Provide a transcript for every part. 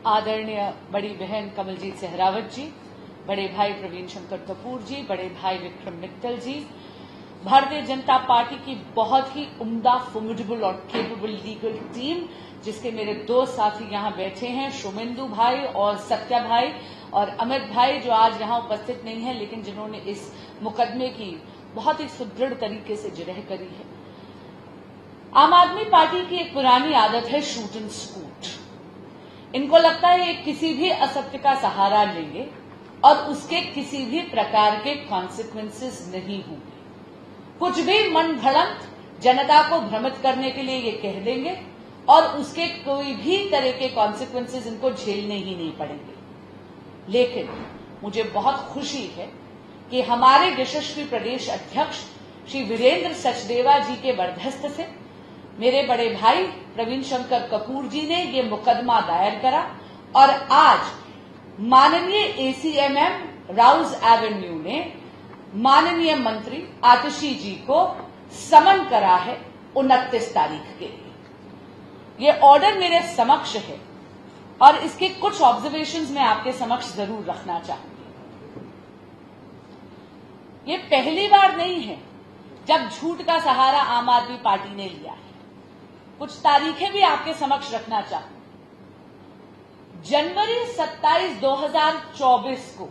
आदरणीय बड़ी बहन कमलजीत सहरावत जी, बड़े भाई प्रवीण शंकर कपूर जी, बड़े भाई विक्रम मित्तल जी, भारतीय जनता पार्टी की बहुत ही उम्दा, फॉर्मिडेबल और केपेबल लीगल टीम, जिसके मेरे दो साथी यहां बैठे हैं, शुमेंदु भाई और सत्या भाई, और अमित भाई जो आज यहां उपस्थित नहीं है, लेकिन जिन्होंने इस मुकदमे की बहुत ही सुदृढ़ तरीके से जिरह करी है। आम आदमी पार्टी की एक पुरानी आदत है शूट एंड स्कूट। इनको लगता है ये किसी भी असत्य का सहारा लेंगे और उसके किसी भी प्रकार के कॉन्सिक्वेंसेस नहीं होंगे। कुछ भी मन भड़ंत जनता को भ्रमित करने के लिए ये कह देंगे और उसके कोई भी तरह के कॉन्सिक्वेंसेस इनको झेलने ही नहीं पड़ेंगे। लेकिन मुझे बहुत खुशी है कि हमारे यशस्वी प्रदेश अध्यक्ष श्री वीरेंद्र सचदेवा जी के बरदस्त से मेरे बड़े भाई प्रवीण शंकर कपूर जी ने ये मुकदमा दायर करा और आज माननीय एसीएमएम राउज एवेन्यू ने माननीय मंत्री आतिशी जी को समन करा है 29 तारीख के लिए। ये ऑर्डर मेरे समक्ष है और इसके कुछ ऑब्जर्वेशंस मैं आपके समक्ष जरूर रखना चाहूंगी। ये पहली बार नहीं है जब झूठ का सहारा आम आदमी पार्टी ने लिया है। कुछ तारीखें भी आपके समक्ष रखना चाहूंगी। जनवरी 27, 2024 को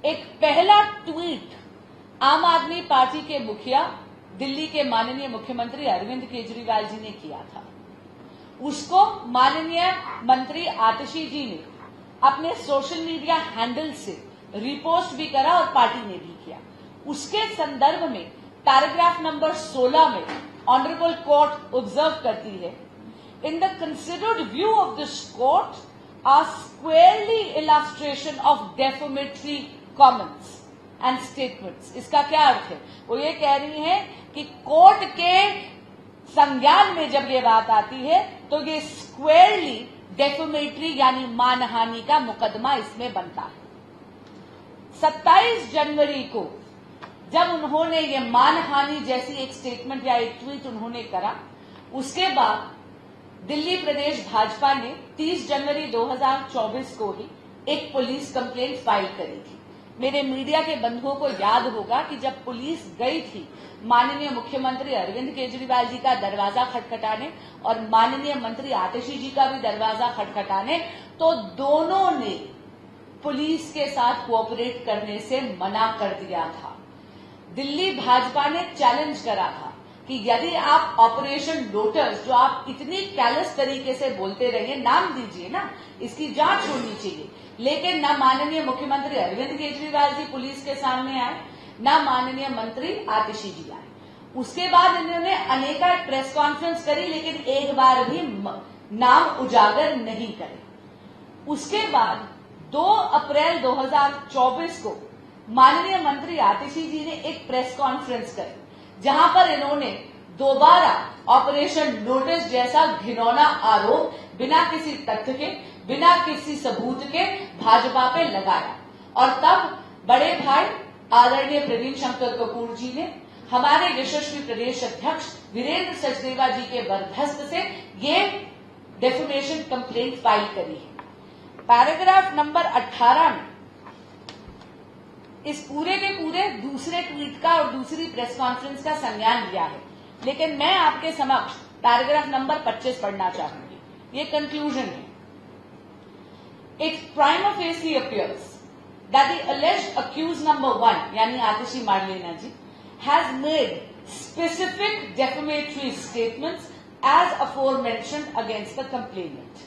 एक पहला ट्वीट आम आदमी पार्टी के मुखिया दिल्ली के माननीय मुख्यमंत्री अरविंद केजरीवाल जी ने किया था। उसको माननीय मंत्री आतिशी जी ने अपने सोशल मीडिया हैंडल से रिपोस्ट भी करा और पार्टी ने भी किया। उसके संदर्भ में पैराग्राफ नंबर 16 में ऑनरेबल कोर्ट ऑब्जर्व करती है, in the considered view of this court are squarely illustration of defamatory comments and statements. इसका क्या अर्थ है? वो ये कह रही है कि कोर्ट के संज्ञान में जब ये बात आती है तो ये स्क्वेयरली डेफेमेटरी यानी मानहानि का मुकदमा इसमें बनता है। 27 जनवरी को जब उन्होंने ये मानहानि जैसी एक स्टेटमेंट या एक ट्वीट उन्होंने करा, उसके बाद दिल्ली प्रदेश भाजपा ने 30 जनवरी 2024 को ही एक पुलिस कंप्लेंट फाइल करी थी। मेरे मीडिया के बंधुओं को याद होगा कि जब पुलिस गई थी माननीय मुख्यमंत्री अरविंद केजरीवाल जी का दरवाजा खटखटाने और माननीय मंत्री आतिशी जी का भी दरवाजा खटखटाने, तो दोनों ने पुलिस के साथ कोऑपरेट करने से मना कर दिया था। दिल्ली भाजपा ने चैलेंज करा था कि यदि आप ऑपरेशन लोटस, जो आप इतनी कैलस तरीके से बोलते रहिए, नाम दीजिए ना, इसकी जांच होनी चाहिए, लेकिन न माननीय मुख्यमंत्री अरविंद केजरीवाल जी पुलिस के सामने आए, न माननीय मंत्री आतिशी जी आए। उसके बाद इन्होंने अनेका प्रेस कॉन्फ्रेंस करी, लेकिन एक बार भी नाम उजागर नहीं करे। उसके बाद 2 अप्रैल 2024 को माननीय मंत्री आतिशी जी ने एक प्रेस कॉन्फ्रेंस करी, जहां पर इन्होंने दोबारा ऑपरेशन लोटस जैसा घिनौना आरोप बिना किसी तथ्य के, बिना किसी सबूत के भाजपा पे लगाया। और तब बड़े भाई आदरणीय प्रवीण शंकर कपूर जी ने हमारे यशस्वी प्रदेश अध्यक्ष वीरेंद्र सचदेवा जी के बरदस्त से ये डेफेमेशन कंप्लेंट फाइल करी है। पैराग्राफ नंबर 18 में इस पूरे के पूरे दूसरे ट्वीट का और दूसरी प्रेस कॉन्फ्रेंस का संज्ञान लिया है, लेकिन मैं आपके समक्ष पैराग्राफ नंबर 25 पढ़ना चाहूंगी। ये कंक्लूजन है। It prima facie appears that the alleged accused number 1 यानी Atishi Marlena ji has made specific defamatory statements as aforementioned against the complainant.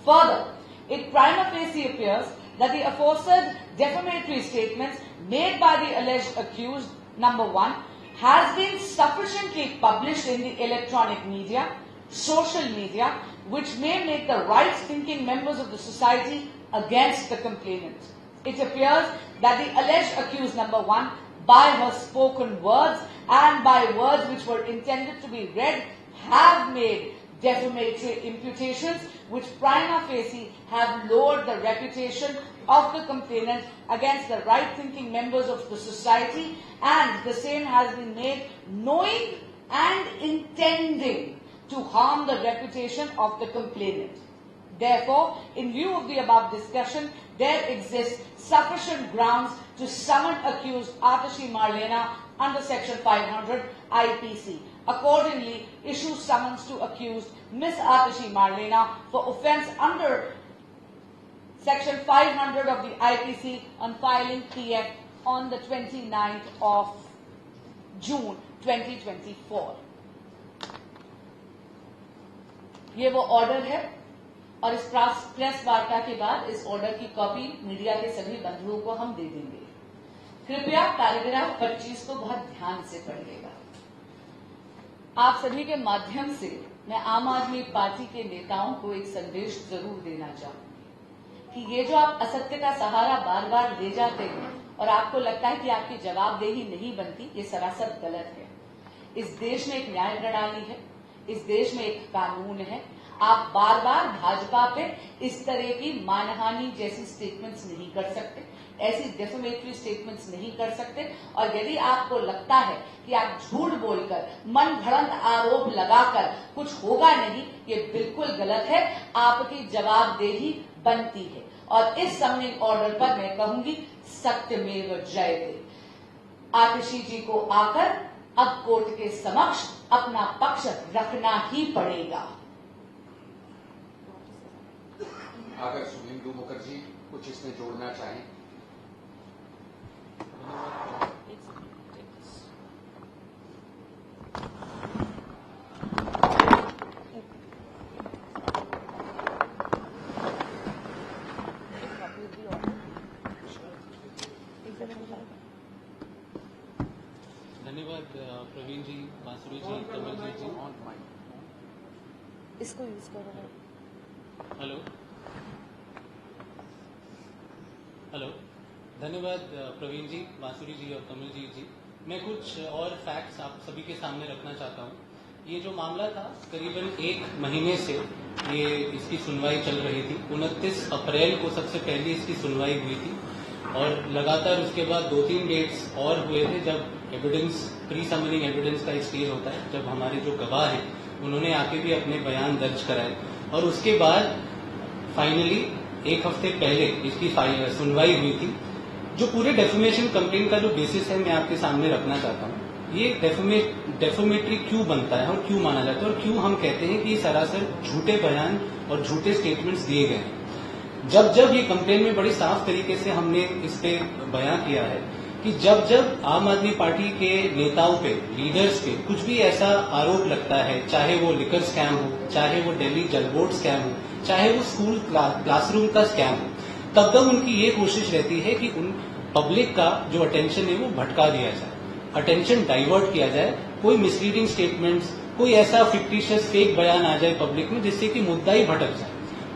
Further, it prima facie appears that the aforesaid defamatory statements made by the alleged accused number 1 has been sufficiently published in the electronic media, social media, which may make the right-thinking members of the society against the complainant. It appears that the alleged accused number 1, by her spoken words and by words which were intended to be read, have made defamatory imputations which prima facie have lowered the reputation of the complainant against the right-thinking members of the society, and the same has been made knowing and intending to harm the reputation of the complainant. Therefore, in view of the above discussion, there exists sufficient grounds to summon accused Atashi Marlena under Section 500 IPC. Accordingly, issue summons to accused Ms. Atashi Marlena for offence under Section 500 of the IPC on filing PF on the 29th of June 2024. ये वो order है और इस press वार्ता के बाद इस order की कॉपी मीडिया के सभी बंधुओं को हम दे देंगे। कृपया पैराग्राफ 25 को बहुत ध्यान से पढ़िएगा। आप सभी के माध्यम से मैं आम आदमी पार्टी के नेताओं को एक संदेश जरूर देना चाहूंगी कि ये जो आप असत्य का सहारा बार बार ले जाते हैं और आपको लगता है कि आपकी जवाबदेही नहीं बनती, ये सरासर गलत है। इस देश में एक न्याय प्रणाली है, इस देश में एक कानून है। आप बार बार भाजपा पे इस तरह की मानहानि जैसी स्टेटमेंट्स नहीं कर सकते, ऐसी डेफेमेटरी स्टेटमेंट्स नहीं कर सकते। और यदि आपको लगता है कि आप झूठ बोलकर मन घड़ंत आरोप लगाकर कुछ होगा नहीं, ये बिल्कुल गलत है। आपकी जवाबदेही बनती है और इस समनिंग ऑर्डर पर मैं कहूंगी सत्यमेव जयते। आतिशी जी को आकर अब कोर्ट के समक्ष अपना पक्ष रखना ही पड़ेगा। अगर सुनील मुखर्जी कुछ इसमें जोड़ना चाहें। धन्यवाद प्रवीण जी, बांसुरी जी, कमलजीत जी। इसको यूज करो। हेलो हेलो, धन्यवाद प्रवीण जी, बांसुरी जी और कमलजीत जी। मैं कुछ और फैक्ट्स आप सभी के सामने रखना चाहता हूँ। ये जो मामला था करीबन 1 महीने से ये इसकी सुनवाई चल रही थी। 29 अप्रैल को सबसे पहले इसकी सुनवाई हुई थी और लगातार उसके बाद 2-3 डेट्स और हुए थे जब एविडेंस, प्री समनिंग एविडेंस का एक स्टेज होता है, जब हमारे जो गवाह हैं उन्होंने आके भी अपने बयान दर्ज कराए और उसके बाद फाइनली 1 हफ्ते पहले इसकी सुनवाई हुई थी। जो पूरे डेफेमेशन कंप्लेंट का जो बेसिस है मैं आपके सामने रखना चाहता हूँ। ये डेफेमेटरी क्यों बनता है और क्यों माना जाता है और क्यों हम कहते हैं कि सरासर झूठे बयान और झूठे स्टेटमेंट्स दिए गए हैं। जब जब ये कंप्लेंट में बड़ी साफ तरीके से हमने इस पे बयां किया है कि जब जब आम आदमी पार्टी के नेताओं पे, लीडर्स पे कुछ भी ऐसा आरोप लगता है, चाहे वो लिकर स्कैम हो, चाहे वो दिल्ली जल बोर्ड स्कैम हो, चाहे वो स्कूल क्लासरूम का स्कैम हो, तब तक उनकी ये कोशिश रहती है कि उन पब्लिक का जो अटेंशन है वो भटका दिया जाए, अटेंशन डाइवर्ट किया जाए, कोई मिसलीडिंग स्टेटमेंट्स, कोई ऐसा फिक्टिशियस फेक बयान आ जाए पब्लिक में जिससे कि मुद्दा ही भटक जाए।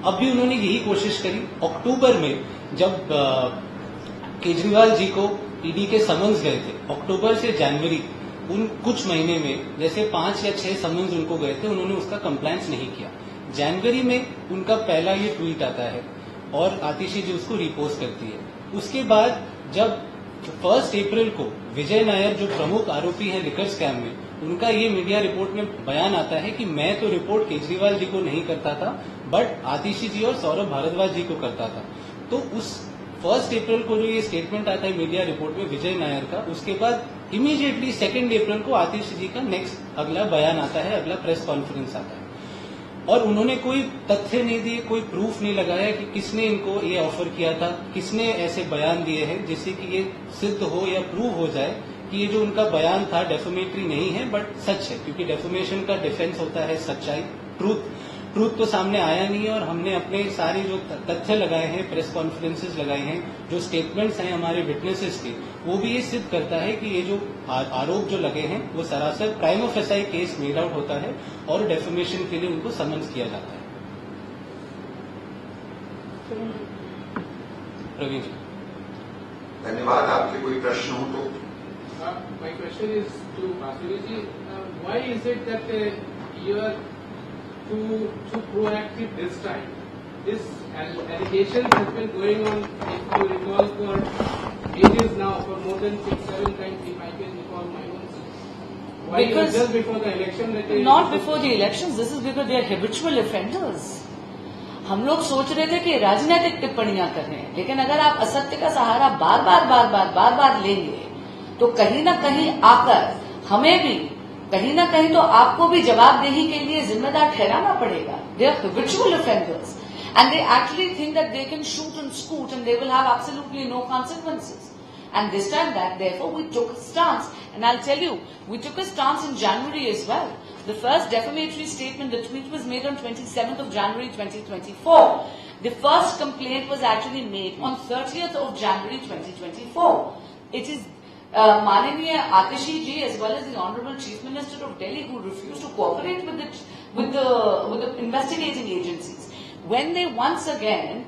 अब भी उन्होंने यही कोशिश करी। अक्टूबर में जब केजरीवाल जी को ईडी के समन्स गए थे, अक्टूबर से जनवरी उन कुछ महीने में जैसे 5 या 6 समन्स उनको गए थे, उन्होंने उसका कंप्लायंस नहीं किया। जनवरी में उनका पहला ये ट्वीट आता है और आतिशी जी उसको रिपोस्ट करती है। उसके बाद जब 1 अप्रैल को विजय नायर जो प्रमुख आरोपी है लिकर स्कैम में, उनका ये मीडिया रिपोर्ट में बयान आता है कि मैं तो रिपोर्ट केजरीवाल जी को नहीं करता था बट आतिशी जी और सौरभ भारद्वाज जी को करता था। तो उस 1 अप्रैल को जो ये स्टेटमेंट आता है मीडिया रिपोर्ट में विजय नायर का, उसके बाद इमीडिएटली 2 अप्रैल को आतिशी जी का नेक्स्ट अगला बयान आता है, अगला प्रेस कॉन्फ्रेंस आता है और उन्होंने कोई तथ्य नहीं दिए, कोई प्रूफ नहीं लगाया कि किसने इनको ये ऑफर किया था, किसने ऐसे बयान दिए हैं जिससे कि ये सिद्ध हो या प्रूव हो जाए कि ये जो उनका बयान था डेफेमेटरी नहीं है बट सच है, क्योंकि डेफेमेशन का डिफेंस होता है सच्चाई, ट्रूथ तो सामने आया नहीं है। और हमने अपने सारे जो तथ्य लगाए हैं, प्रेस कॉन्फ्रेंसेस लगाए हैं, जो स्टेटमेंट्स हैं हमारे विटनेसेस के, वो भी ये सिद्ध करता है कि ये जो आरोप जो लगे हैं वो सरासर prima facie case made out होता है और डेफेमेशन के लिए उनको समन्स किया जाता है। प्रवीण जी, धन्यवाद। आपके कोई प्रश्न हो तो? My question is to Basuri ji. Why is it that you are too proactive this time? This allegation has been going on, if you recall, for ages now, for more than 6-7 times, if I can recall my own. Why Because just before the election? Not before the elections. This is because they are habitual offenders. हम लोग सोच रहे थे कि राजनीतिक टिप्पणियां कर रहे हैं, लेकिन अगर आप असत्य का सहारा बार बार लेंगे तो कहीं ना कहीं आकर हमें भी कहीं ना कहीं तो आपको भी जवाबदेही के लिए जिम्मेदार ठहराना पड़ेगा. They are habitual offenders and they actually think that they can shoot and scoot and they will have absolutely no consequences. And this time that therefore we took a stance, and I'll tell you, we took a stance in January as well. The first defamatory statement, the tweet was made on 27th of January 2024. The first complaint was actually made on 30th of January 2024. It is Mananiya Atishi ji as well as the Honorable Chief Minister of Delhi who refused to cooperate with the investigating agencies. When they once again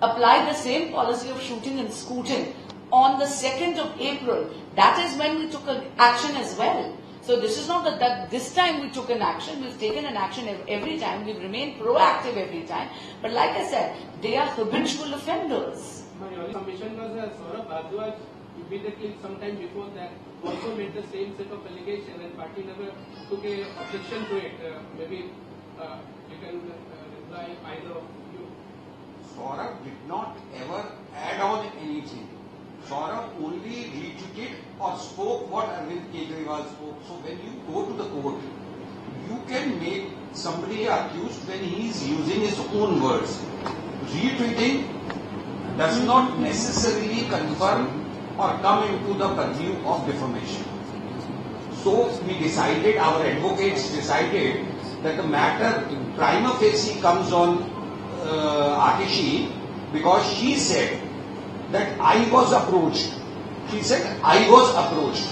applied the same policy of shooting and scooting on the 2nd of April, that is when we took an action as well. So this is not that this time we took an action. We've taken an action every time. We've remained proactive every time. But like I said, they are habitual offenders. My only submission was that Saurabh Bhardwaj immediately sometime before that also made the same set of allegation and party never took a objection to it. Maybe you can reply either of you. Saurabh did not ever add on anything. Saurabh only retweeted or spoke what Arvind Kejriwal spoke. So when you go to the court, you can make somebody accused when he is using his own words. Retweeting does not necessarily confirm or come into the purview of defamation. So we decided, our advocates decided that the matter prima facie comes on Atishi because she said that I was approached. She said I was approached.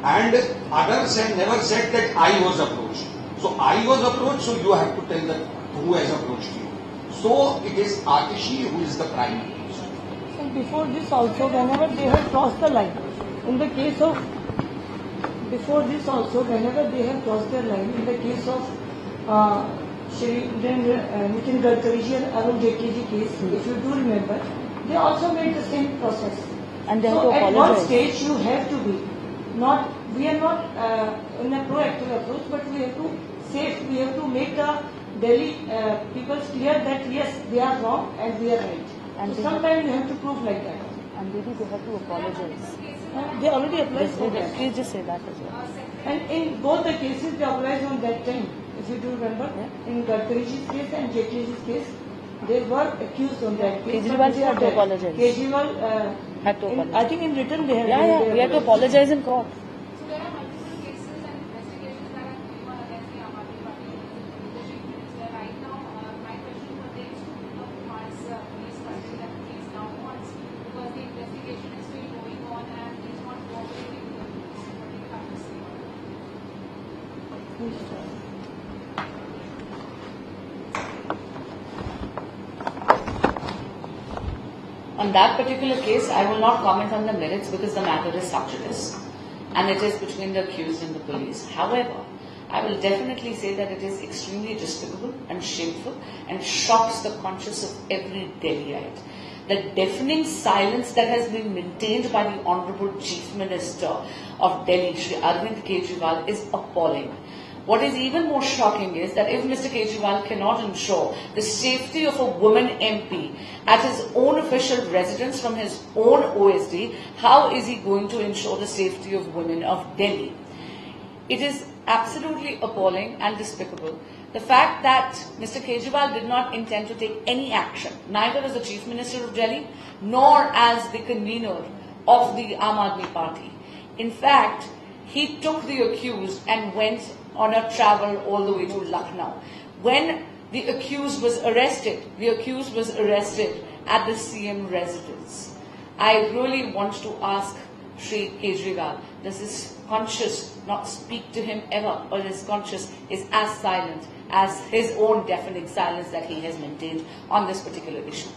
And others had never said that I was approached. So I was approached, so you have to tell that who has approached you. So it is Atishi who is the prime accused. And before this also, whenever they have crossed the line, in the case of, before this also, whenever they have crossed their line, in the case of Shri Nitin Gadkari ji and Arun Jaitley ji case, if you do remember, they also made the same process. And they have so to at apologize. one stage you have to be, we are not in a proactive approach, but we have to make the Delhi people clear that yes, they are wrong and we are right. And so sometimes you have to prove like that. And maybe they have to apologize. They already applied for that. Please just say that as well. And in both the cases, they applied on that time. If you do remember, in Gadkari ji's case and Jaitley ji's case, they were accused on that case. Kejriwal ji had to apologize. Kejriwal Had to apologize. I think in written they have. Yeah, we have to apologize in court. So there are multiple cases and investigations that are going on against the Aam Aadmi Party leadership minister right now. My question pertains to Uttam Kumar's police custody that he is now wants because the investigation is still going on and he is not cooperating with the police. What do you have to say on that? On that particular case, I will not comment on the merits because the matter is such it is. And it is between the accused and the police. However, I will definitely say that it is extremely despicable and shameful and shocks the conscience of every Delhiite. The deafening silence that has been maintained by the Honorable Chief Minister of Delhi, Shri Arvind Kejriwal, is appalling. What is even more shocking is that if Mr. Kejriwal cannot ensure the safety of a woman MP at his own official residence from his own OSD, how is he going to ensure the safety of women of Delhi? It is absolutely appalling and despicable. The fact that Mr. Kejriwal did not intend to take any action, neither as the Chief Minister of Delhi nor as the convener of the Aam Aadmi Party. In fact, he took the accused and went on a travel all the way to Lucknow. When the accused was arrested at the CM residence. I really want to ask Shri Kejriwal, does his conscience not speak to him ever, or his conscience is as silent as his own deafening silence that he has maintained on this particular issue?